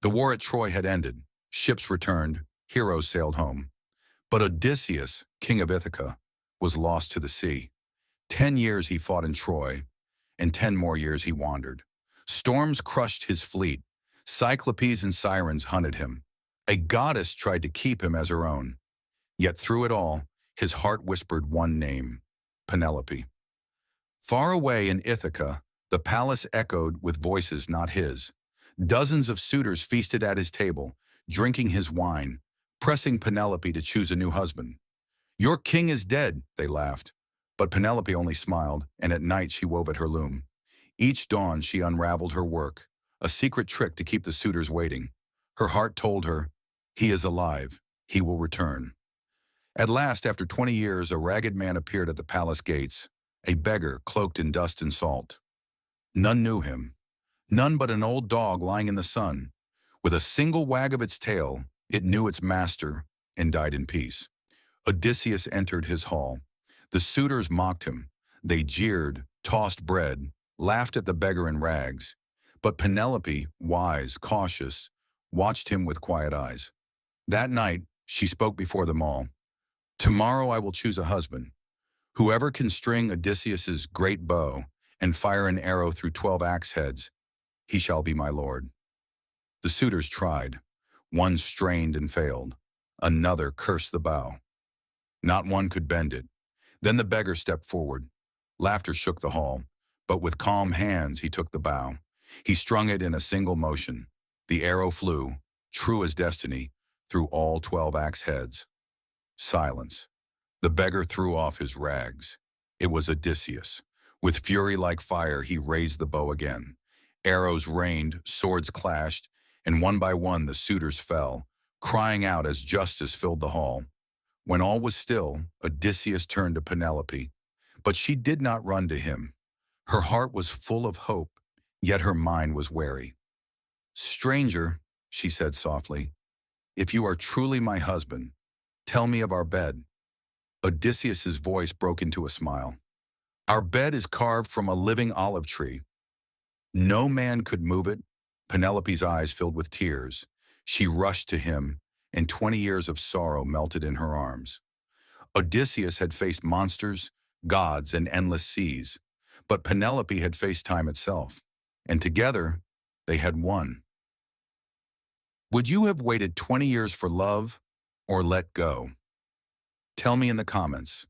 The war at Troy had ended. Ships returned. Heroes sailed home. But Odysseus, king of Ithaca, was lost to the sea. 10 years he fought in Troy, and 10 more years he wandered. Storms crushed his fleet. Cyclopes and sirens hunted him. A goddess tried to keep him as her own. Yet through it all, his heart whispered one name, Penelope. Far away in Ithaca, the palace echoed with voices not his. Dozens of suitors feasted at his table, drinking his wine, pressing Penelope to choose a new husband. "Your king is dead," they laughed. But Penelope only smiled, and at night she wove at her loom. Each dawn she unraveled her work, a secret trick to keep the suitors waiting. Her heart told her, "He is alive. He will return." At last, after 20 years, a ragged man appeared at the palace gates, a beggar cloaked in dust and salt. None knew him, none but an old dog lying in the sun. With a single wag of its tail, it knew its master and died in peace. Odysseus entered his hall. The suitors mocked him. They jeered, tossed bread, laughed at the beggar in rags. But Penelope, wise, cautious, watched him with quiet eyes. That night, she spoke before them all. "Tomorrow I will choose a husband. Whoever can string Odysseus's great bow and fire an arrow through 12 axe heads, he shall be my lord." The suitors tried. One strained and failed. Another cursed the bow. Not one could bend it. Then the beggar stepped forward. Laughter shook the hall, but with calm hands he took the bow. He strung it in a single motion. The arrow flew, true as destiny, through all 12 axe heads. Silence. The beggar threw off his rags. It was Odysseus. With fury like fire, he raised the bow again. Arrows rained, swords clashed, and one by one the suitors fell, crying out as justice filled the hall. When all was still, Odysseus turned to Penelope, but she did not run to him. Her heart was full of hope, yet her mind was wary. "Stranger," she said softly, "if you are truly my husband, tell me of our bed." Odysseus's voice broke into a smile. "Our bed is carved from a living olive tree. No man could move it." Penelope's eyes filled with tears. She rushed to him, and 20 years of sorrow melted in her arms. Odysseus had faced monsters, gods, and endless seas, but Penelope had faced time itself, and together they had won. Would you have waited 20 years for love or let go? Tell me in the comments.